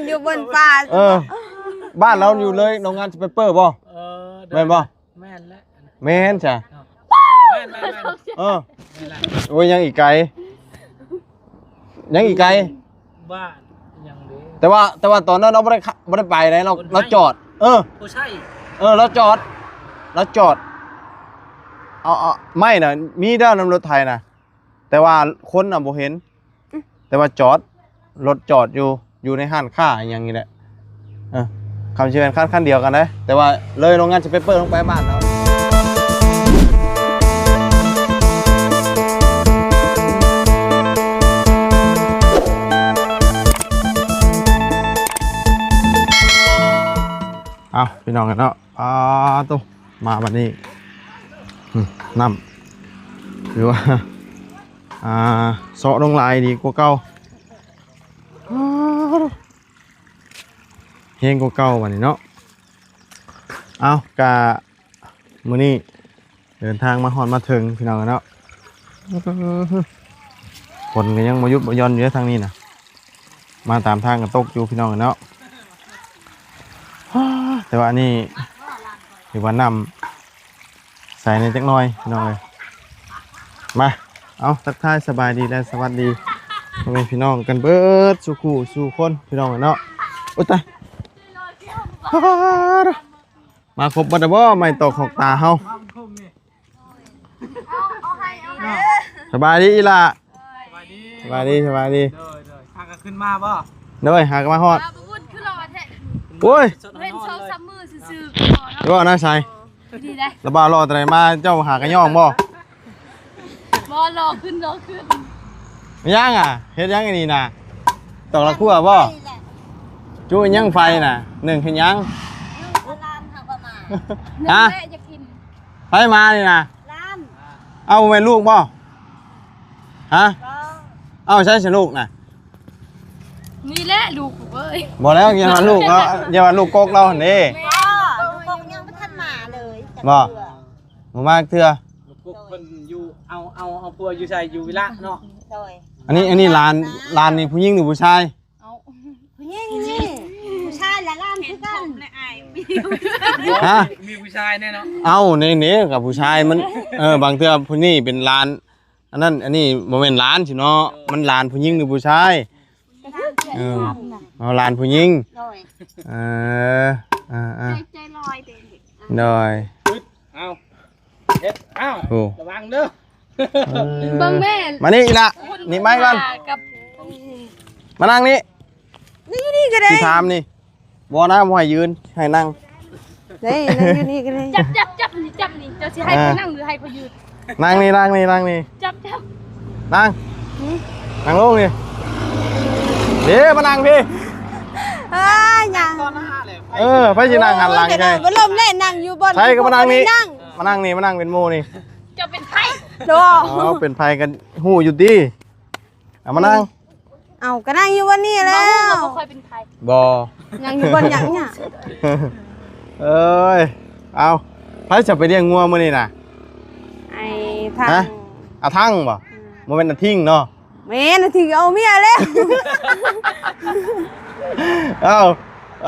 อยู่บนฟ้าบ้านเราอยู่เลยโรงงานสเปเปอร์บ่แม่นบ่แม่นแล้วแม่นจ้ะแม่นโอ้ยยังอีกไกลยังอีกไกลบ้านยังดีแต่ว่าตอนนั้นเราไม่ได้ไปเลยเราจอดผู้ใช่เราจอดเอาไม่น่ะมีด้านรถไทยนะแต่ว่าคนน่ะบ่เห็นแต่ว่าจอดรถจอดอยู่ในห้างค้าอย่างนี้แหละคำเชิญขั้นเดียวกันนะแต่ว่าเลยโรงงานสเปเปอร์ลงไปบ้านเราเอาพี่น้องกันเนาะตุ๊มาวันนี้น้ำหรือว่าเสาะลงลายดีกว่าเก่าเฮงกว่าเก่าวันนี้เนาะเอากะมื้อนี้เดินทางมาฮอดมาถึงพี่น้องกันเนาะคนก็ยังมายุบมาย่อนอยู่ทางนี้นะมาตามทางกันตกอยู่พี่น้องกันเนาะแต่ว่านี่ถือว่านำใส่ในจักหน่อยพี่น้องเลยมาเอาทักทายสบายดีและสวัสดีพ่อแม่พี่น้องกันเบิดสู่คู่สู่คนพี่น้องเนาะโอ้ตายมาครบบัดบ่ไม่ตกหกตาเฮาสบายดีอีล่ะสบายดีหากขึ้นมาบ่เด้อหากมาฮอดโอ้ยเล่น2-3มื้อซื่อๆว่าน่าใช่ดีได้ระบาดรอแต่ไหนมาเจ้าหากระย่องบ่รอขึ้นไม่ย่างเฮ็ดยังไงนี่นะตอกละคั่วบ่จุ้ยยังไฟน่ะ1เฮ็ดยังฮะไฟมานี่นะเอาเป็นลูกบ่ฮะเอาใช่สิลูกน่ะนี่แหละลูกเอ้ยบ่แล้วอย่าว่าลูกเนาะอย่าว่าลูกกกเราหั่นเด้ลูกกกยังบ่ทันมาเลยบ่มาเทื่อลูกกกเพิ่นอยู่เอาปัวอยู่ใส่อยู่วิละเนาะอันนี้ลานนี่ผู้หญิงหรือผู้ชายผู้หญิงนี่ผู้ชายและลานคือกันฮะมีผู้ชายแน่เนาะเอานี่กับผู้ชายมันบางเทื่อผู้นี้เป็นลานอันนี้บ่แม่นลานสิเนาะมันลานผู้หญิงหรือผู้ชายเอาลานผู้หญิงใจลอยเด็กหน่อยเอาเฮ็ดระวังเด้อบังแม่มานี่อีละนี่ไม้ก่อนมานั่งนี่ก็ได้ที่ถามนี่บ่นะบ่ให้ยืนให้นั่งนี่นั่งอยู่นี่ก็ได้จับนี่เจ้าสิให้เขานั่งหรือให้เขายืนนั่งนี่จับนั่งลงนี่เดี๋ยวมานั่งพี่ยังไปสินั่งหันหลังไงบ่ลมเล่นนั่งอยู่บนใช่ก็มานั่งนี่มานั่งเป็นโมนี่จะเป็นไผเป็นไผกันหู้อยู่ดีเอามานั่งเอาก็นั่งอยู่วันนี้แล้วบ่ค่อยเป็นไผบ่ยังอยู่บนหยังเนี่ยเอ้ยเอาไผจะไปเลี้ยงงัวมื้อนี้น่ะไอ้ทังเอาทังบ่บ่แม่นทิ้งเนาะแม่นทิ้งเอาเมียแล้วเ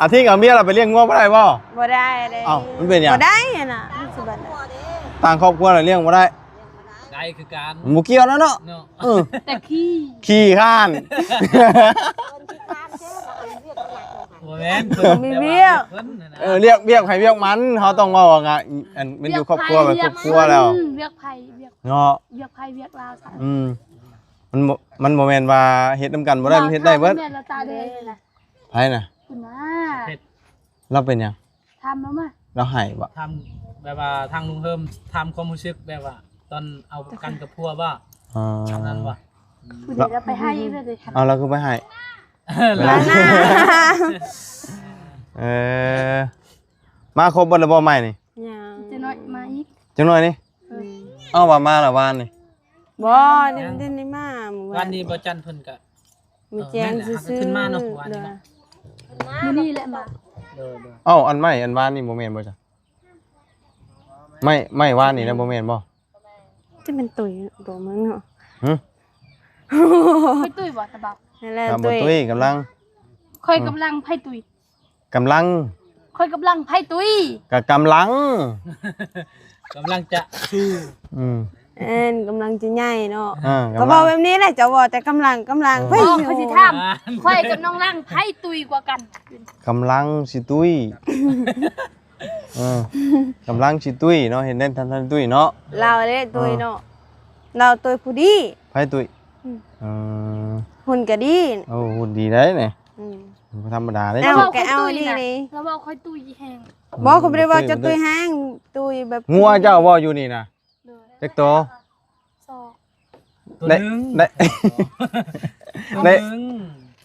อาทิ้งเอาเมียเราไปเลี้ยงงัวบ่ได้บ่ได้เลยมันเป็นหยังบ่ได้น่ะต่างครอบครัวน่ะเลี้ยงบ่ได้ได้คือการบ่เกี่ยวแล้วเนาะแต่ขี้ข้านบ่แม่นมีเบี้ยเรียกไผเรียกมันเฮาต้องเว้าว่าอันมันอยู่ครอบครัวแบบครอบครัวแล้วเรียกไผเนาะเรียกไผเรียกลาวซะมันบ่แม่นว่าเฮ็ดนำกันบ่ได้มันเฮ็ดได้เบิดไผน่ะคุณน่ะเราเป็นหยังทำแล้วมั้ยเราให้บ่ทำแบบว่าทางลุงเฮิมทำความรู้สึกแบบว่าตอนเอากันกับพัวบ่นั้นบ่เดี๋ยวไปให้เลยเอาเราคือไปให้มาครบบ่แล้วบ่ใหม่นี่จะน้อยมาอีกจังหน่อยนี่เอาว่ามาละวานนี่บ่นี่มาวันนี้บ่จันเพิ่นก็มีแจ้งซื่อขึ้นมาเนาะวันนี้นี่แหละมาอันใหม่อันวานนี่บ่แม่นบ่จ้ะไม่วานนี่นะบ่แม่นบ่จะเป็นตุ้ยบ่มึงเนาะไม่ตุ้ยบ่ตะบับนั่นแหละตุ้ยกำลัง ค่อยกำลังไพ่ตุย กำลัง ค่อยกำลังไพ่ตุย กับกำลัง กำลังจะสู้ กำลังจะใหญ่เนาะ กำ ก็ ลั บอง กแบบนี้แหละจะบอกแต่กำลังเฮ้ยเขาสิถามค่อยกับน้องล่างไพ่ตุยกว่ากัน กำลังสิตุ้ยกำลังสิตุ้ยเนาะเห็นได้ทันตุ้ยเนาะ เราเลยตุยเนาะเราตุยผู้ดี ไผตุ้ยหุ่นก็ดี โอ้หุ่นดีได้เนี่ยบ่ธรรมดาได้ แล้วแกเอานี่เลย แล้วบอกค่อยตุยแหง บอกเขาไม่ได้ว่าจะตุยแห้งตุยแบบ งัวเจ้าบ่อยู่นี่นะจักโต สอง ตัว ได้ หนึง ได้ ตัว ได้ หนึง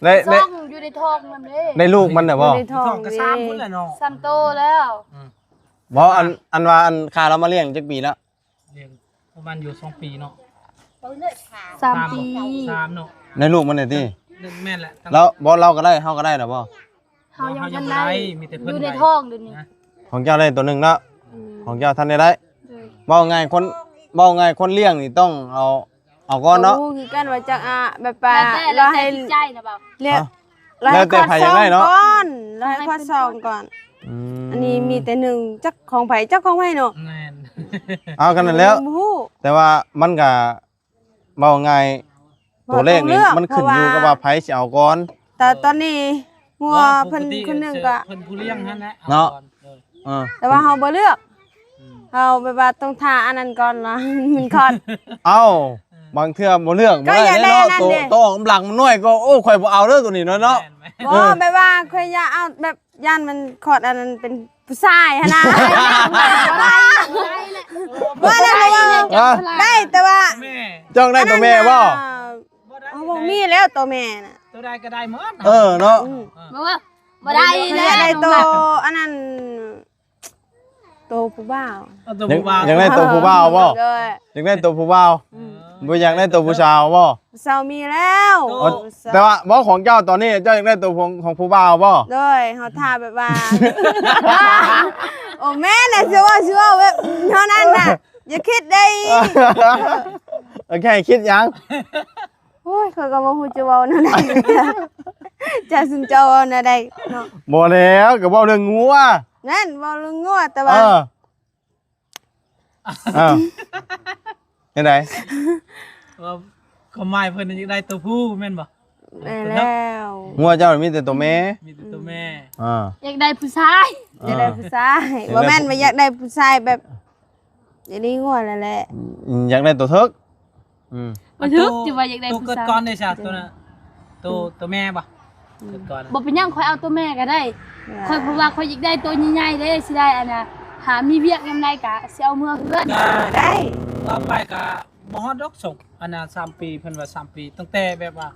ได้ ซ ได้ องอยู่ในทองนั่นเด้ ได้ลูกมันน่ะบ่ ในท้อ สอง งกระซ้ำพุ่นแหละเนาะ ซัมโตแล้ว บ่อันว่าอันค่าเรามาเลี้ยงจักปีแล้ว เลี้ยงประมาณอยู่2 ปีเนาะ 3 ปี 3เนาะ ได้ลูกมันได้ติ แม่นแหละตั้ง แล้วบ่เราก็ได้เฮาก็ได้น่ะบ่ เฮายัง ยั ทั ง น บ่ ได้ ได้มีแต่ อ เพิ่น ยู่ใน ได้ ทองเดี๋ยวนี้ นะ ของเจ้าได้ตัวหนึงแล้วของเจ้าท่านได้ได้ เลย เว้าง่ายคนเลี้ยงนี่ต้องเอาก่อนเนาะ รู้คือกันว่าจะแบบว่า แล้วแต่ เราให้ จิตใจนะเปล่า เรียก แล้วแต่ใครอยากได้เนาะ ก่อนเราให้ข้อสองก่อน อันนี้มีแต่หนึ่งจักของไผจักของไผเนาะ แม่น เอากันนั่นแล้ว บ่ฮู้ แต่ว่ามันก็เว้าง่ายตัวเลขนี่มันขึ้นอยู่กับว่าไผสิเอาก่อน แต่ตอนนี้งัวเพิ่นคนหนึงก็ เพิ่นผู้เลี้ยงหั่นแหละ เนาะ อก่อ เออ แต่ว่าเฮาบ่เลือกเฮาแบบว่าต้องทาอันนั้นก่อนละ มันคลอด เอ้าบางเทื่อบ่เลือกบ่ ก็อยากได้ เนาะ อันนั้น ตัว ดิ โตกำลังมันน้อยก็โอ้ข่อยบ่เอาเด้อตัวนี้เนาะ แม่นไหม บ่แบบว่าเคยอยากเอาแบบย่านมันคลอดอันนั้นเป็นผู้ชายหั่นนะบ่ได้ว่าได้แต่ว่า แม่ จ้องได้ตัวแม่บ่ บ่ได้ เอาบ่มีแล้วตัวแม่น่ะ ตัวใดก็ได้หมด เออเนาะ บอกว่าบ่ได้ เคย แล้ อยากได้ ว ตัวอันนั้นตัวผู้บ่าว เอาตัว ยัง ผู้บ่าว ยังได้ตัวผู้บ่าวบ่ เลย อยากได้ตัวผู้บ่าวบ่อยากได้ตัวผู้สาวบ่ สาวมีแล้ว อ๋อแต่ว่าบ่ของเจ้าตอนนี้เจ้าอยากได้ตัวของผู้บ่าวบ่ เลยเฮาทาแบบว่า โอ้แม่น่ะสิว่าแบบเท่านั้นน่ะอย่าคิดได้ โอเคคิดยัง โอ้ยเขาก็บ่ฮู้จะเว้าแนวใดจะสุนเจ้าเว้าแนวใดเนาะ บ่แล้วก็เว้าเรื่องงัว นั่นเว้าเรื่องงัวแต่ เอ ว่า ยังไง ว่าเขาหมายเพิ่นอยากได้ตัวผู้แม่นบ่ แม่แล้ว งัวเจ้ามีแต่ตัวแม่ มีแต่ตัวแม่ อยากได้ผู้ชาย อยากได้ผู้ชายบ่แม่นว่าอยากได้ผู้ชายแบบอย่างนี้งัวนั่นแหละ อยากได้ตัวเทิก บ่ถึกสิว่าอยากได้ ตัว ผู้ เกิด ชาย ก่อนได้ซะตัวน่ะตัวแม่บ่เกิดก่อน บ่เป็นหยังค่อยเอาตัวแม่ก็ได้ค่อยเพราะว่าค่อยอยากได้ตัวใหญ่ๆเด้สิได้อันน่ะหามีเวียกยามใดก็สิเอาเมื่อเพื่อน ได้ ต่อไปก็บ่ฮอดดอกส่งอันน่ะ3 ปีเพิ่นว่า3 ปีตั้งแต่แบบว่า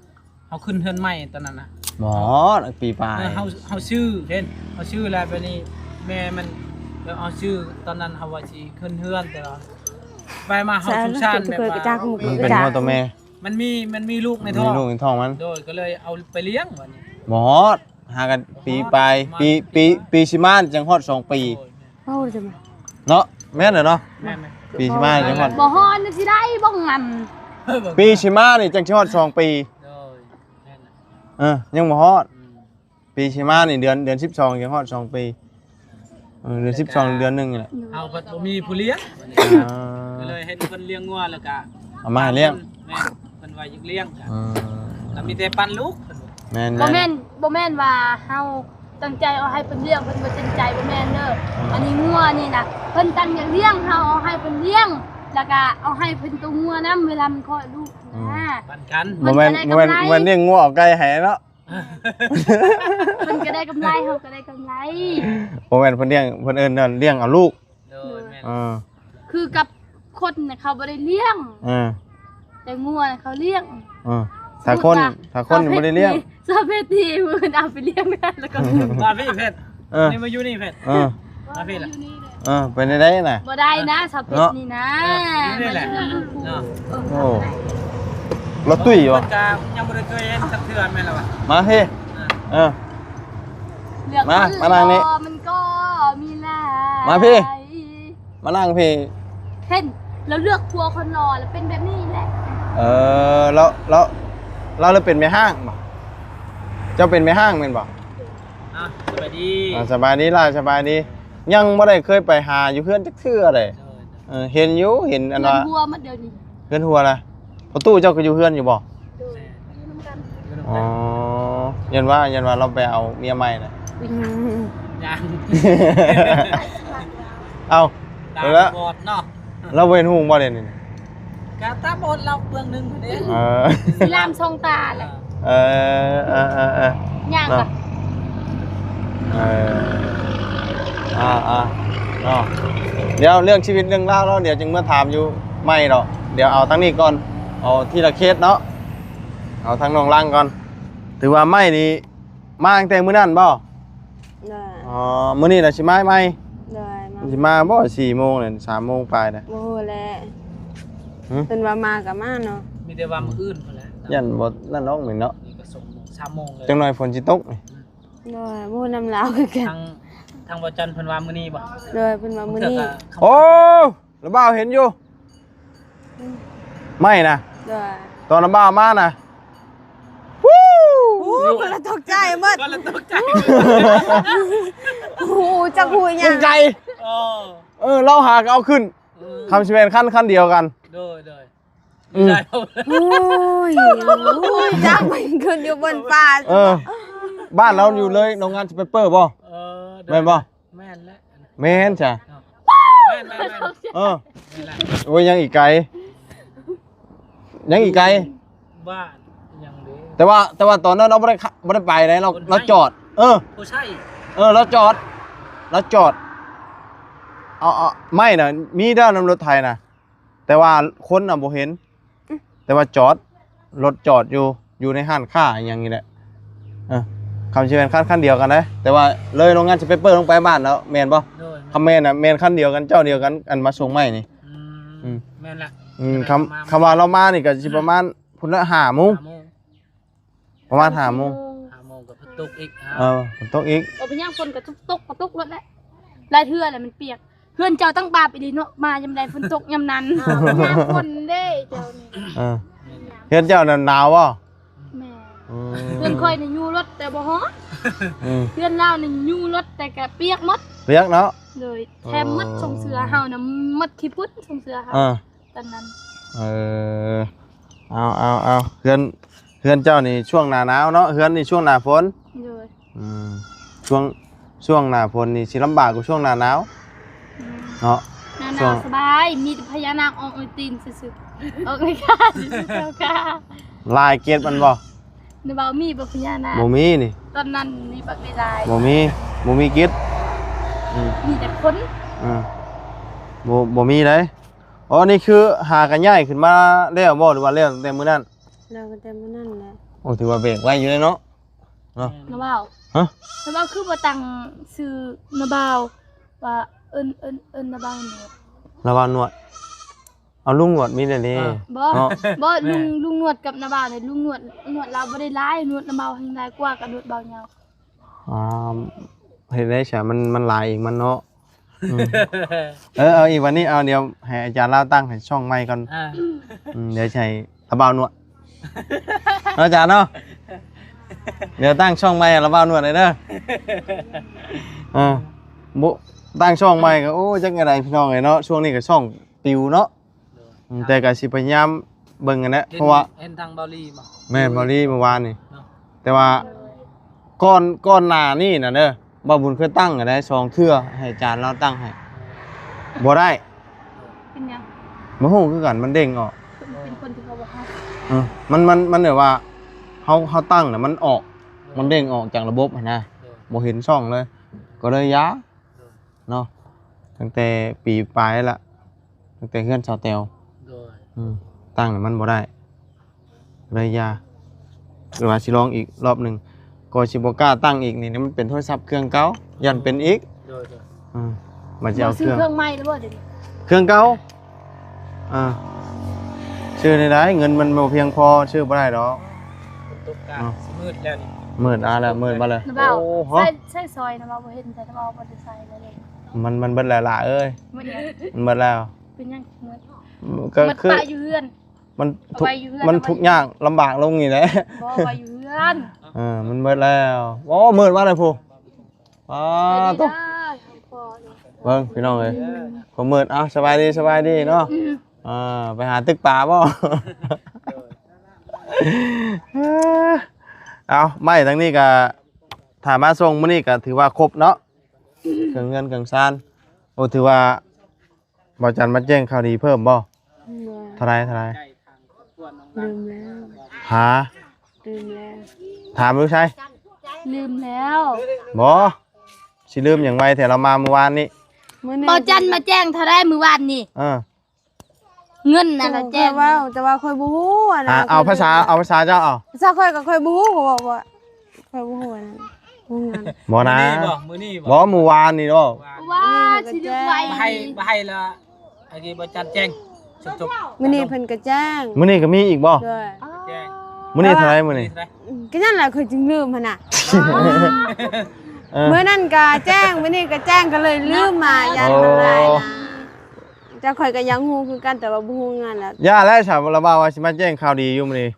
เฮาขึ้นเฮือนใหม่ตอนนั้นน่ะ หมอปีปลาย เฮาชื่อเห็นเฮาชื่อแล้วบัดนี้แม่มันแล้วเอาชื่อตอนนั้นเฮาว่าสิขึ้นเฮือนแต่ว่าไปมาเฮาสงสารแบบ เคยกระจากหมู มัน ก เป็ ระ น จาก งัวตัวแม่ มันมีลูกในท้ มี อง ลูกในท้องมัน โดยก็เลยเอาไปเลี้ยงวันนี้ หมอหากันปีปลายปีชิมานจังฮอด2 ปี เว้าจัง เนาะแม่นเนาะ แม่นไหม ปีชิมานจังฮอด บ่ฮอนสิได้บ่งัน ปีชิมานี่จังฮอด2 ปี โดยแม่นน่ะ ยังบ่ฮอด อืม ปีชิมานี่เดือน12จังฮอด2 ปีเดือน12เดือนหนึงนี่แหละ เอาก็บ่มีผู้เลี้ยงวันนี้ อ่า ก็เลยให้เพิ่นเลี้ยงงัวแล้วก็ เอามาให้เลี้ยง แม่เพิ่นว่าอยากเลี้ยงกัน อืม แล้วมีแต่ปันลูกเพิ่นว่า แม่น บ่แม่นว่าเฮาตั้งใจเอาให้เพิ่นเลี้ยงเพิ่นบ่ตั้งใจบ่แม่นเด้ออันนี้งัวนี่น่ะเพิ่นตั้งอยากเลี้ยงเฮาเอาให้เพิ่นเลี้ยงแล้วก็เอาให้เพิ่นตัวงัวนํเวลามันคลอดลูกนะ ปันกัน บ่แม่น มันก็ได้กำไร บ่แม่นเลี้ยงงัวเอาไก่ให้เนาะ เพิ่นก็ได้กำไรเฮาก็ได้กำไร บ่แม่นเพิ่นเอิ้นนั่นเลี้ยงเอาลูก โดยแม่น อ่า คือกับคนน่ะเขาบ่ได้เลี้ยง อ่า แต่งัวน่ะเขาเลี้ยง อ่าถ้าคนบ่ได้เลี้ยง สาเพศดีมื้อเอาไปเลี้ยงได้แล้วก็ มาพี่เพชร เออ นี่มาอยู่นี่เพชร เออ มาพี่ล่ะ เป็นได้น่ะ บ่ได้นะสาเพศนี่นะ นี่แหละเนาะ โอ้รถตุ้ยว่ะ เพิ่นก็ยังบ่ได้เคยเห็นสักเทื่อแม่นล่ะวะ มาเฮ้เออ เลือก มา คน มานั่งนี่ รอมันก็มีหลาย มาพี่ มานั่งพี่ เห็นแล้วเลือกครัวคนรอแล้วเป็นแบบนี้แหละ แล้วเป็นแม่ห้างบ่เจ้าเป็นแม่ห้างแม่นบ่ สบายดี สบายดีล่ะสบายดียังบ่ได้เคยไปหาอยู่เพื่อนจักเทื่อเลยเห็นอยู่เห็นอัน เงิ ว่าน บัวมาเดี๋ยวนี้ เพื่อนหัวล่ะประตูเจ้าก็อยู่เพื่อนอยู่บ่ โดยอยู่นํกัน อ๋อยันว่าเราไปเอาเมียใหม่น่ะ ยัง เอา ตา แล้ว บอดเนาะ เราเว้นหูบ่เด่นนี่ กาตาบอดเราเบื้องหนึงเด้ เออ สิลามทรงตาแหละ เอย่าง เนาะ กับ เนาะเดี๋ยวเรื่องชีวิตเรื่องราวเราเดี๋ยวจึงเมื่อถามอยู่ไม่หรอกเดี๋ยวเอาทั้งนี้ก่อนเอาทีละเคสเนาะเอาทั้งน้องลังก่อนถือว่าไม่นี่มาตั้งแต่มื้อนั้นบ่ ได้ อ๋อมื้อนี้น่ะสิมาไหม ได้มา สิมาบ่4 โมงเนี่ย3 โมงปลายน่ะ โอ้โหแหละ หึ เป็นว่ามากับมาเนาะ มีแต่ว่ามื้ออื่นพุ่นแหละ ยันบ่นั่นน้องนี่เนาะ นี่ก็ส่ง3 โมงเลย จังหน่อยฝนสิตกนี่ ได้บ่น้ำลาวคือกัน ทางบ่จันทร์เพิ่นว่ามื้อนี้บ่ ได้เป็นว่ามื้อนี้ โอ้ระบ่าวเห็นอยู่ไม่นะ ได้ ตอนระบ่าวมานะ โอ้คนละตกใจหมด ก็ละตกใจ โอ้โหจะคุยยั ยัง งไกล เราหาก็เอาขึ้นคำชิเวนขั้นเดียวกัน โดยใช่ โอ้ยโอ้ยจักมันขึ้นอยู่บนฟ้า บ้านเราอยู่เลยโรงงานสเปเปอร์บ่แม่นบ่ แม่นแล้ว แม่นจ้ะ แม่น โอ้ยยังอีกไกลยังอีกไกล บ้านยังเด้ แต่ว่าตอนนั้นเราไม่ได้ไปเลยเราจอด โอ้ใช่ เราจอดเอาไม่น่ะมีด้านนำรถไทยนะแต่ว่าคนน่ะบ่เห็น แต่ว่ารถจอดอยู่ในห้างค้าอย่างนี้แหละคำชื่อเป็นขั้นเดียวกันนะแต่ว่าเลยโรงงานสเปเปอร์ลงไปบ้านแล้วแมนป่ะ โดย คำแมนน่ะแมนขั้นเดียวกันเจ้าเดียวกันอันมาส่งไม่นี่ แม่นละ คำว่าเรามานี่ก็สิประมาณพุ่นละ5 โมงประมาณ5 โมง 5 โมงกับตกอีก ฝนตกอีก เอาไปย่างฝนกับตกรถแล้วลายเทื่อแหละมันเปียกเพื่อนเจ้าตั้งบาปไปดีเนาะมายามใดฝนตกยามนั้นย่างฝนเด้เจ้านี่ เฮือนเจ้าน่ะหนาวบ่ แม่เพื่อนคอยนี่ยู่รถแต่บ่ฮ้อนเพื่อนเล่านี่ยู่รถแต่ก็เปียกหมด เปียกเนาะ เลยแถมหมดส่งเสือเฮาน่ะหมดขี้พุ่นส่งเสือเฮาตอนนั้น เอาเฮือนเจ้านี่ช่วงหน้าหนาวเนาะเฮือนนี่ช่วงหน้าฝน เลย ช่วงหน้าฝนนี่สิลำบากกว่าช่วงหน้าหนาวเนาะ หน้าหนาวสบายมีแต่พญานาคออกไอตีนซื่อๆออกไอค่ะซื่อๆค่ะ ลายเกตมันบ่ ในเบามีบ่พญานาค บ่มีนี่ ตอนนั้นมีบักไม่ได้ บ่มีเกต มีแต่คน บ่มีเลยอ๋อนี่คือหากันย้ายขึ้นมาแล้วบ่หรือว่าแล้วตั้งแต่มื้อนั้น เราก็แต่มื้อนั้นแหละ โอ้ถือว่าเบรกไว้อยู่เลยเนาะ นะบ่าว ฮะ นะบ่าวคือบ่ตั้งชื่อนะบ่าวว่าเอิ้นนะบ่าวนี่ ระวังหนวดเอาลุงหนวดมีแต่นี่ บ่ เนาะ บ่ลุงหนวดกับนะบ่าวนี่ลุงหนวดเราบ่ได้หลายหนวดนะบ่าวแห่งหลายกว่ากับหนวดบ่าวยาว เฮ็ดได้ใช่มันหลายอีกมันเนาะเอาอีกวันนี้เอาเดี๋ยวให้อาจารย์เล่าตั้งให้ช่องใหม่ก่อนเดี๋ยวใช้ระเบาหนวดอาจารย์เนาะเดี๋ยวตั้งช่องใหม่ระเบาหนวดเลยเด้อบุตั้งช่องใหม่ก็โอ้จักไงพี่น้องเนาะช่วงนี้ก็ช่องปิวเนาะแต่ก็สิพยายามเบิ่งกันนะเพราะว่า เห็นทางบาลีบ่ แม่นบอลี่เมื่อวานนี่แต่ว่าก้อนหน้านี่น่ะเด้อบ่าวบุญเคยตั้งก็ได้2 เทื่อให้อาจารย์เราตั้งให้บ่ได้ เป็นหยัง บ่ฮู้คือกันมันเด้งออก เป็นคนที่เขาบ่ฮัก มันแบบว่าเฮาตั้งน่ะมันออกมันเด้งออกจากระบบหั่นนะบ่เห็นช่องเลย ก็เลยย้าเนาะตั้งแต่ปีปลายละตั้งแต่เฮือนชาวแตว โดย ตั้งน่ะมันบ่ได้เลยย้าหรือว่าสิลองอีกรอบหนึงก็สิบ่กล้าตั้งอีกนี่มันเป็นโทรศัพท์เครื่องเก่ายันเป็นอีก โดย มันจะเอาเค ซื้อ รื่อง เครื่องใหม่หรือบ่เดี๋ยวนี้ เครื่องเก่าชื่อได้เงินมันบ่เพียงพอชื่อบ่ได้ดอก ตกกามืดแล้วนี่ มืดแล้วมืดมาเลย นะบ่าว โอ้โห ใส่ซอยนะบ่าวบ่เห็นแต่นะบ่าวบ่ได้ใส่เลย มันเบิดแล้วล่ะเอ้ย มันเนี่ย มันเบิดแล้ว เป็นยังเหมือน ก็ มัน คือ ปะอยู่เฮือน มันทุก เอาไว้อยู่เรือน มันทุกข์ยากลำบากลงนี่แหละ บ่ว่าอยู่เฮือน มันเบิดแล้วโอ้มืดมาเลยพู อ๋อ ไป ตุ๊ ดีเด้อพ่อเด้อ เบิ่งพี่น้องเอ้ยผมมืดเอ้าสบายดีเนาะไปหาตึกป่าบ่ เอาไม่ทั้งนี้ก็ถามมาส่งมื้อนี้ก็ถือว่าครบเนาะเครื่องเงินเครื่องซานโอ้ถือว่าบ่จันมาแจ้งข่าวดีเพิ่มบ่เท่าไหร่ ใกล้ทางครอบครัวน้อง ลืมแล้ว หา ลืมแล้ว ถามลูกชาย ลืมแล้ว บ่สิลืมหยังไวแต่เรามาเมื่อวานนี้ เบาจันมาแจ้งเท่าได้มื้อวานนี่ เงินน่ะเราแจ้ง แต่ว่าค่อยบ่ฮู้อะนะ เอาภาษาเจ้าเอา ภาษาค่อยก็ค่อยบ่ฮู้เขาบอกว่าค่อยบ่ฮู้นะฮู้งาน บ่นะ มื้อนี้ บ่เมื่อวานนี่เนาะ ว่าสิลืมไว้ มาให้ละไอ้ที่บ่จันแจ้งจบ มื้อนี้เพิ่นก็แจ้ง มื้อนี้ก็มีอีกบ่ ด้วย แจ้ง มื้อนี้เท่าไหร่มื้อนี้ ก็นั่นแหละค่อยจึงลืมหั่นน่ะ เออ เมื่อนั้นก็แจ้งมื้อนี้ก็แจ้งก็เลยลืมมายันมันหลายนะแต่ข่อยก็ยังฮู้คือกันแต่ว่าบ่ฮู้งานแล้ว ย่าแล้วฉันระบาว่าสิมาแจ้งข่าวดีอยู่มื้อนี้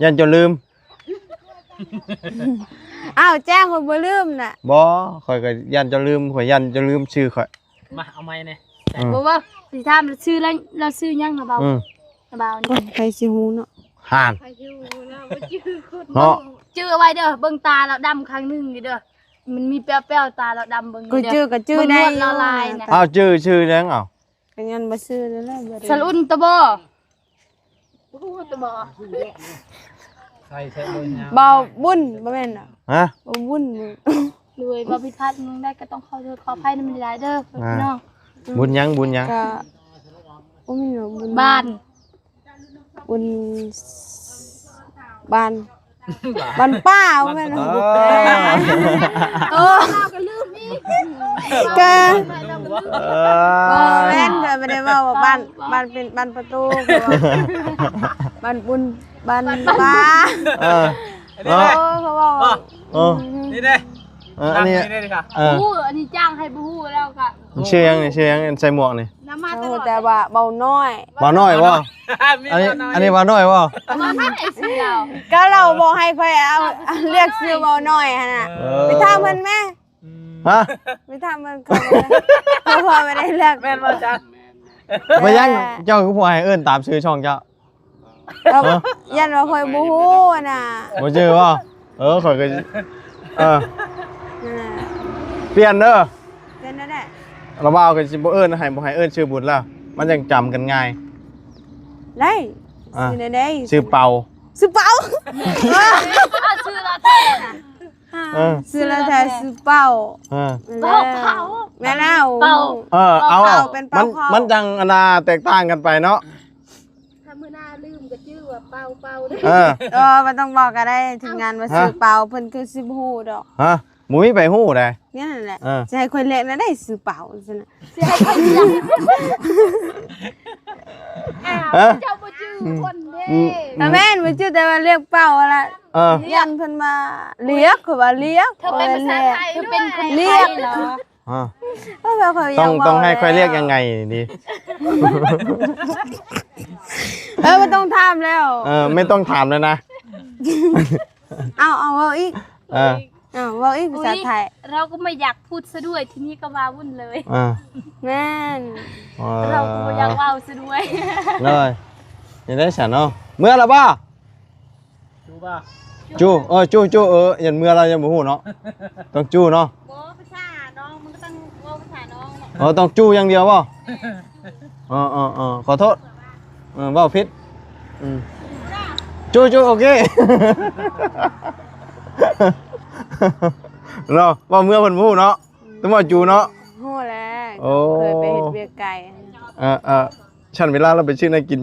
ยันจนลืม อ้าวแจ้งข่อยบ่ลืมน่ะ บ่ข่อยก็ยันจนลืมข่อยยันจนลืมชื่อข่อย มาเอาไม้เนี่ย บอกว่าสิถามเราชื่อแล้วเราชื่อหยังนะเบา อืม เบา โอ้ นี่ ยใครสิฮู้เนาะ ห่าน ใครชื่อนะบ่ชื่อคน เนาะ ชื่อเอาไว้เด้อเบิ่งตาเราดำครั้งหนึงนี่เด้อมันมีแป้วๆตาเราดำเบิ่ง ก็ นี่ ชื่ เด้ อก็ชื่อได้ มันละลายนะ อ้าวชื่อยังอ้าว ก็ยันบ่ซื้อแล้วแหละบ่ได้ สลุนตะบ่บ่ฮู้ตะบ่ ใส่เลยนะ เบาบุญบ่แม่นน่ะ ฮะ เบาบุญ ด้วยบ่ผิดพลาดมึงได้ก็ต้องขอโทษขออภัยนำหลายๆเด้อพี่น้อง บุญยัง ก็บ่มีหรอกบุญ บ้าน บุญบ้านบ้านป้าบ่แม่น เอ น่ะ อ โอ้ เราก็ลืมอีก ก็ เอ บ่ อ แม่นก็ไม่ได้เว้าว่าบ้านเป็นบ้านประตูก็ว่าบ้านบุญบ้านป้า เออ โอ้เขาบอก เออ นี่เด้ อันนี้ นี่ดิค่ะ เออ ฮู้อันนี้จ้างให้บ่ฮู้แล้วก็ ชื่อยังนี่ชื่อยังใส่หมวกนี่ นำมาตล เขา อด แต่ว่าเบาน้อย บ่น้อยบ่อันนี้บ่น้อยบ่ มาให้ซื้อเรา ก็เราบอกให้ค่อยเอาเรียกซื้อเบาน้อยหั่นน่ะไปถามเพิ่นแม่ ฮะ ไปถามเพิ่นเขาพอไม่ได้เรียก แม่นบ่จัน บ่ยังเจ้าคือผู้ให้เอิ้นตามชื่อช่องเจ้า เรายันว่าค่อยบ่ฮู้น่ะ บ่ชื่อบ่ข่อยก็เออ นั่นน่ะ เปลี่ยนเด้อ เป็นนั่นแหละ เราบ่าวก็สิบ่เอิ้นให้บ่ให้เอิ้นชื่อบุญแล้วมันจังจำกันง่าย ได้ซื้อได้ ชื่อเป่า ซื้อเป๋า เอาซื้อเราแท้น่ะ เออ ซื้อแล้วแต่ซื้อเป๋า เออ เป่าเผา แม่แล้ว เป่า เอา เป่าเป็นเป่า มัน เข้ามั มันจังอนาแตกต่างกันไปเนาะ ถ้ามื้อหน้าลืมก็ชื่อว่าเป่าเป่าเด้อ เออ มันต้องบอกก็ได้ถึงงานว่าซื้อเป๋าเพิ่นคือซื้อฮู้ดอก ฮะหมูมีไปฮู้ได้ เนี่ยนั่นแหละ เออ จะให้คนเล็กนะได้ซื้อเป๋าซั่นน่ะ สิให้ค่อยเรียก เออ เจ้าบ่ชื่อคนเด้ แต่แม่นบ่ชื่อแต่ว่าเรียกเป๋าละ เออ ยันเพิ่นมาเรียกคือว่าเรียก เธอเป็นภาษาไทยเธอเป็นคน เรี ไท ย ย ก เหรอ อ่า ก็แบบเขา ต้องให้ค่อยเรียกยังไงดี มันต้องถามแล้ว ไม่ต้องถามเลยนะ เอาเว้าอีก เออ เว้าอีกภาษาไทย เราก็ไม่อยากพูดซะด้วยทีนี้ก็มาวุ่นเลย อ่า แม่น เราก็บ่อยากเว้าซะด้วย เลยยังได้ฉันเนาะเมื่อละบ้า ดูป่ะ จูจูยันเมื่อเรายังบ่ฮู้เนาะต้องจูเนาะ บ่ภาษาน้องมันก็ต้องเว้าภาษาน้องเนาะ ต้องจูอย่างเดียวบ่ขอโทษเว้าผิดจูโอเคเนาะว่าเมื่อเพิ่นบ่ฮู้เนาะต้องว่าจูเนาะ ฮู้แล้ว โอ้ เคยไปเฮ็ดเวียกไก่ ฉันเวลาเราไปชื่อนากิน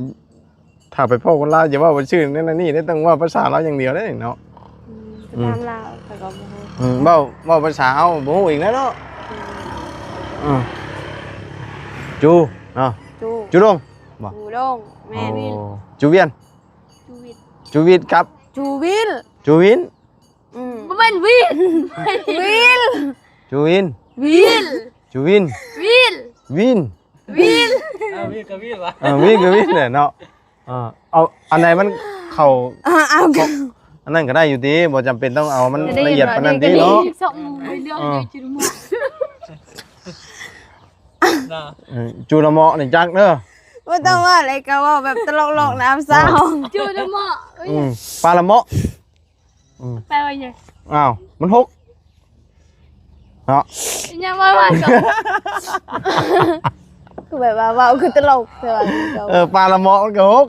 ถ้าไปพ่อคนลาวอย่าว่าไปชื่อนั่นนี่ได้ต้องว่าภาษาเราอย่างเดียวได้เนาะ ตามลาวแต่ก็บ่ฮู้ เว้าภาษาเฮาบ่ฮู้อีกแล้วเนาะจูเนาะ จู จูดงบ่ จูดงแม่น จูเวียน ชีวิต จูวิทย์ครับ จูวิล จูวิน บ่แม่นวิน วิล จูวิน วิน จูวิน วิน วิน วิน เอาวิ่งกับวิ่งวะ วินก็วินเนี่ยเนาะเอาอันไหนมันเข้า อันนั้นก็ได้อยู่ดีบ่จำเป็นต้องเอามันละเอียดปานนั้นติเนาะ ส่งไปเรื่องเลยจิรุมะ เนาะ จูละเหมาะนี่จักเด้อ บ่ต้องว่าอะไรก็ว่าแบบตลกๆน้ำเศร้า จูดมะ ปลาละเหมาะ แปลว่าไง อ้าวมันหกเนาะ ยังว่าก็ คือแบบว่าเว้าคือตลกแต่ว่าก็ ปลาละเหมาะมันก็หก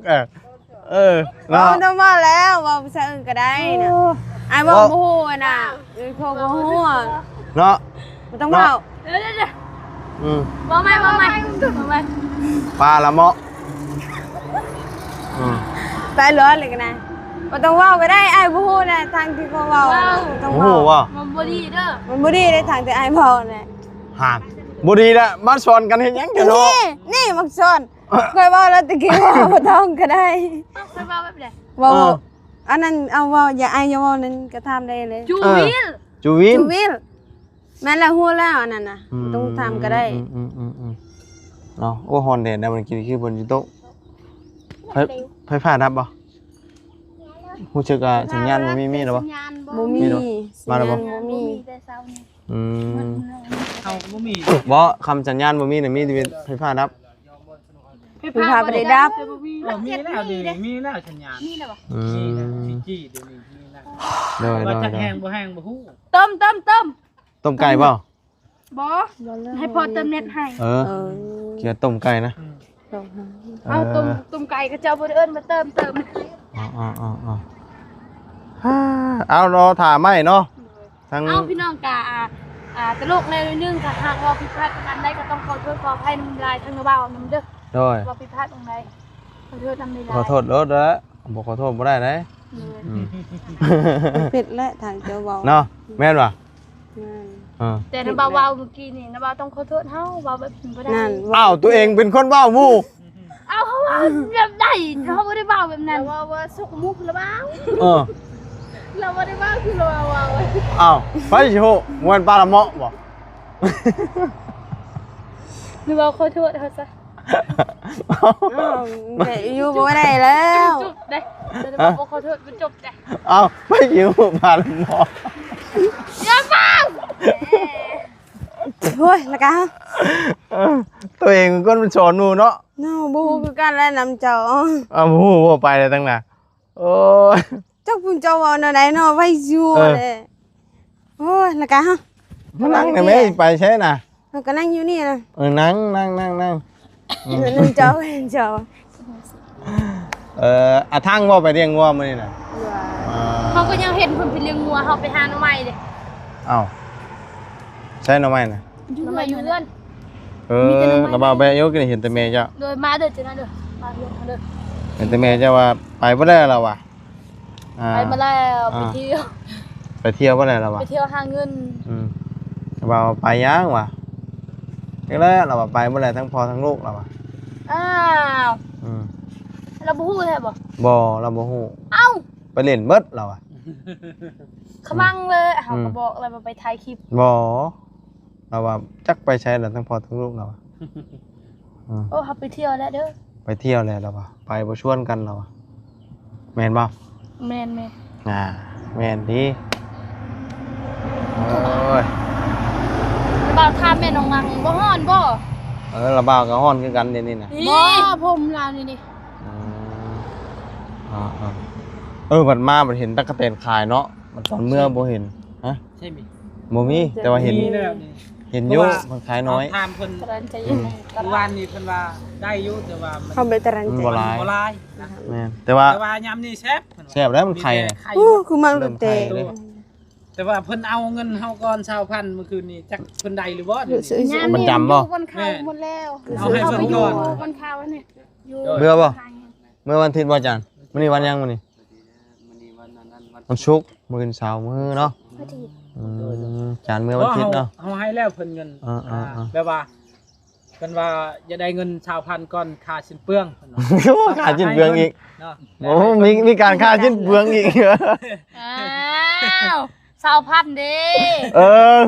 เนาะ บ่ต้องว่าแล้วเว้าภาษาอื่นก็ได้นะอ้ายเว้าบ่ฮู้อะน่ะพวกบ่ฮู้อะ เนาะ บ่ต้องเว้า เดี๋ยว อืม มาใหม่ ปลาละเหมาะ ตายเหลือเลยกันนะบ่ต้องเว้าก็ได้อ้ายบ่ฮู้นะทางที่เขาเว้าบ่ต้อง โอ้โห เว้า ว่า มันบ่ดีเด้อ มันบ่ดีได้ทางที่อ้ายเว้าน่ะ หากบ่ดีละมาสอนกันเฮ็ดหยังกันเนาะ นี่มักซ่อนเคยเว้าแล้วตะกี้ว่าบ่ต้องก็ได้ ไปว่าแบบไหน เว้าอันนั้นเอาเว้าอย่าอ้ายอย่าเว้านั้นก็ทำได้เลย จูวิล จูวิน จูวิลแม่นแล้วฮู้แล้วอันนั้นน่ะต้องทำก็ได้ เนาะโอ้ฮอนแดดนะมันกินคือบนอยู่โต๊ะไฟฟ้าดับบ่ฮู้สึกว่าสัญญาณบ่มีหรอบ่ บ่มี มาแล้วบ่ บ่มี แต่เช้านี้ อืม เฮาบ่มี บ่คำสัญญาณบ่มีน่ะมีแต่ไฟฟ้าดับ ไฟฟ้าบ่ได้ดับ มีแล้วดิมีแล้วสัญญาณ นี่แหละบ่ อื นี่นะ ม จี้เดี๋ยวนี้มีแล้ว โดย ว่าจักแห้งบ่แห้งบ่ฮู้ ต้ม ต้มไก่เปล่า บ่ให้พอเติมเน็ตให้ เออ เออ เกี่ยวต้มไก่นะ เอาต้มไก่ก็เจ้าบ่ได้เอิ้นมาเติม เอารอถ่าไหมเนาะทั้ง เอาพี่น้องกะตลกเลยนึงค่ะหากว่าผิดพลาดประการใดก็ต้องขอโทษขออภัยนำลายทั้งกระเบ้านำเด้อ โดย ว่าผิดพลาดตรงใดขอโทษนำลาย ขอโทษรถแล้วบอกขอโทษบ่ได้เลย ผิดและทางเจ้าเว้า เนาะแม่นป่ะ แต่น้าบ่าวเมื่อกี้นี่น้าบ่าวต้องขอโทษเฮาบ่าวแบบนี้บ่ได้ นั่น อ้าวตัวเองเป็นคนเว้าหมู่ เอาเฮาว่าแบบใดเฮาบ่ได้บ่าวแบบนั้นว่าสุกมุกละบ่าว เออ เราบ่ได้บ่าวคือเราว่า อ้าวไปสิโหมวนปลาละเมาะบ่ หรือว่าขอโทษเฮาซะ แต่อยู่บ่ได้แล้ว จบได้แต่น้าบ่าวขอโทษมันจบได้ อ้าวไปสิโหปลาละเมาะ อย่าบ่าว โอ้ยละกะ ตัวเองเป็นคนสอนหมู่เนาะ เนาะบ่ฮู้คือกันแล้วนำเจ้า อ้าวฮู้บ่ไปเลยตั้งน่ะโอ้ย เจ้าพุ่นเจ้าเว้าแนวใดเนาะไว้อยู่เลยโอ้ยละกะฮะ มานั่งได้แม่ไปใช่น่ะ เราก็นั่งอยู่นี่นะ นั่ง นั่งเจ้าเจ้า อะทั้งว่าไปเลี้ยงวัวมื้อนี่น่ะ เขาก็ยังเห็นเพิ่นไปเลี้ยงงัวเฮาไปหาหน่อไม้เด้ อ้าวใช่หน่อไม้น่ะ หน่อไม้อยู่เรือน กระบะแบะยกนี่เห็นแต่แม่เจ้า โดยมาเด้อจังนั้นเด้อมาเรือนเด้อ เห็นแต่แม่เจ้าว่าไปบ่ได้แล้วว่ะ ไปมาแล้วไปเที่ยว ไปเที่ยวบ่ได้แล้วว่ะ ไปเที่ยวหาเงิน กระบะไปยังว่ะจังแล้วเราว่าไปบ่ได้ทั้งพ่อทั้งลูกแล้วว่ะ อ้าว เราบ่ฮู้แท้บ่ บ่เราบ่ฮู้ เอ้า ไปเล่นเบิดแล้วว่ะ ขมังเลยเฮาก็บอกอะไรมาไปถ่ายคลิป บ่เราว่าจักไปใช้แล้วทั้งพ่อทั้งลูกแล้วว่ะ โอ้เฮาไปเที่ยวแล้วเด้อ ไปเที่ยวแล้วว่ะไปบ่ชวนกันแล้วว่ะแม่นบ่ แม่น แม่นดีโอ้ย บ่าวถามแม่น้องนังบ่ฮ้อนบ่ ระบาวกับฮ้อนคือกันเดี๋ยวนี้น่ะ บ่ผมลาวนี่ บัดมาบัดเห็นตะกะแตนขายเนาะมันตอนเมื่อบ่เห็นฮะ ใช่มั้ย บ่มีแต่ว่าเห็น มีแล้วนี่ เห็นอยู่มันขายน้อย ถามเพิ่น กำลังใจเย็น เมื่อวานนี้เพิ่นว่าได้อยู่แต่ว่ามัน เขาไปตรังใจ บ่หลาย บ่หลายนะ แม่นแต่ว่า แต่ว่ายามนี้แซ่บเพิ่นว่า แซ่บแล้วมันไข่น่ะ ไข่ โอ้คือมันรถเตะ เริ่มไข่เลย แต่ว่าเพิ่นเอาเงินเฮาก่อน20,000เมื่อคืนนี้จักเพิ่นได้หรือบ่เดี๋ยวนี้ ซื้อ มันจำบ่ บนเขาหมดแล้ว เอาให้เพิ่นก่อน บนเขานี่อยู่ เบื่อบ่เมื่อวันอาทิตย์บ่อาจารย์มื้อนี้วันหยังมื้อนี้วันศุกร์มื้อวันเสาร์มื้อเนาะจานมื้อวันอาทิตย์เนาะ เฮาให้แล้วเพิ่นเงิน แบบว่าเพิ่นว่าจะได้เงิน20,000ก่อนค่าสิ้นเปลืองเพิ่นว่า ค่าจิ้นเบืองอีก เนาะ โอ้มีการค่าจิ้นเบืองอีก อ้าว20,000เด้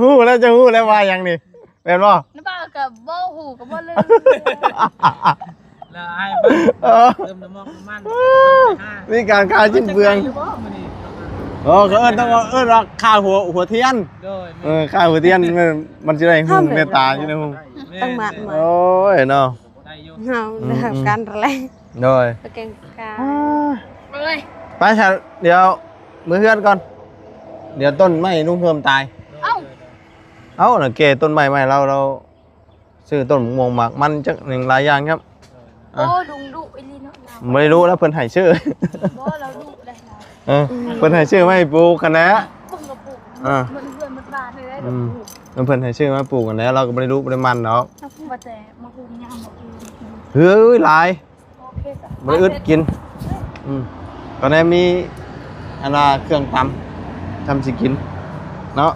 ฮู้แล้วจะฮู้แล้วว่าหยังนี่แม่นบ่ น้ำปลากับบ่หูกับบ่ลืม แล้วให้เพิ่นเติมน้ำมัน มีการค่าจิ้นเบือง จะได้หรือบ่มื้อนี้ โอ้ก็ต้องว่าข้าวหัวเทียน โดย ข้าวหัวเทียนมันจะได้หุ่งเมตตาใช่ไหมหุ่ง ต้องมาใหม่ โอ้ยเนาะ ได้อยู่ เฮาได้การแรง โดย ตะเกงกา เอ้ย ไปชาเดี๋ยวมือเฮือนก่อน เดี๋ยวต้นไม้นุ่งเพิ่มตาย เอ้า เอ้าน่ะเกต้นไม้เราซื้อต้นม่วงหมากมันจักหนึ่งหลายอย่างครับ โอ้ลุงดุอีหลีเนาะเรา ไม่รู้แล้วเพิ่นให้ชื่อ บ่เราดุได้นะ เพิ่นให้ชื่อไม่ปลูกกันนะ พุ่งกับปุก อ่า มันเพื่อนมันบ้านเลยได้ อืมแล้วเพิ่นให้ชื่อมาปลูกกันแล้วเราก็บ่ได้รู้บ่ได้มันเนาะ ถ้าพุ่งมาแต่มาพุ่งยามบ่อือ เฮ้ยหลาย โอเคจ้ะ บ่ได้อึดกินตอนนี้มีอันว่าเครื่องตำทำสิกินเนาะ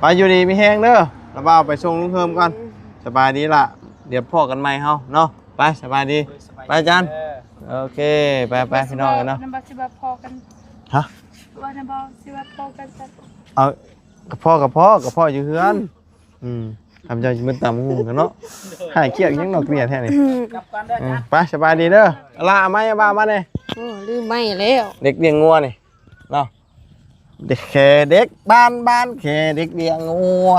ไปอยู่ดีมีแห้งเด้อแล้วบ่าวไปส่งลุงเพิ่มก่อนสบายดีล่ะเดี๋ยวพ่อกันใหม่เฮาเนาะไปสบายดีไปอาจารย์โอเคไปพี่น้องกันเนาะ นำบ่สิว่าพอกัน ฮะ ว่านำบ่สิว่าพอกันจ้ะ เอากับพ่ออยู่เฮือนทำใจมึนตำหูกันเนาะหายเครียดยังนอกเกลียดแท้นี่ กลับกันได้อจ้ะ ไปสบายดีเด้อลามาอย่าบ้ามาเด้ โอ้ลืมไม่แล้ว เด็กเลี้ยงงัวนี่เนาะเด็กแค่เด็กบ้านแค่เด็กเลี้ยงงัว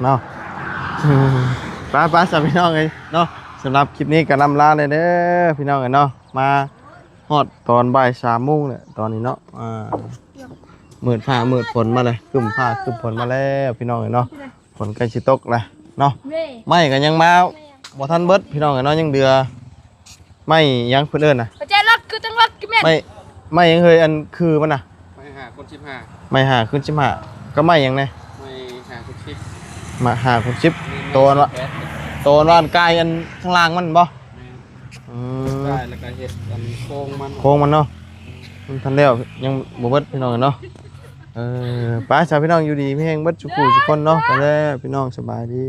เนาะไปสำหรับพี่น้องเลยเนาะสำหรับคลิปนี้ก็นำลาเลยเด้อพี่น้องเลยเนาะมาฮอดตอนบ่าย3 โมงเนี่ยตอนนี้เนาะมืดฟ้ามืดฝนมาเลยครึ้มฟ้าครึ้มฝนมาแล้วพี่น้องเลยเนาะฝนใกล้สิตกเลยเนาะ เว้ย ไม่ก็ยังมาบ่ทันเบิดพี่น้องเลยเนาะยังเดือไม่ยังเพิ่นเอิ้นน่ะ ปัจจัยรถคือจังรถกี่แม่น ไม่ยังเคยอันคือมันน่ะ ไม่หาคนชิบหา ไม่หาขึ้นชิมหาก็ไม่ยังไง ไม่หาคนชิบ มาหาคุณชิปตัวละ แคส ตัวร้านกายอันข้างล่างมันบ่อืม ได้แล้วก็เห็ดกันโค้งมัน โค้งมันเนาะมันทันแล้วยังบ่เบิดพี่น้องกันเนาะไปชาวพี่น้องอยู่ดีพี่แห้งเบิดทุกผู้ทุกคนเนาะไปแล้วพี่น้องสบายดี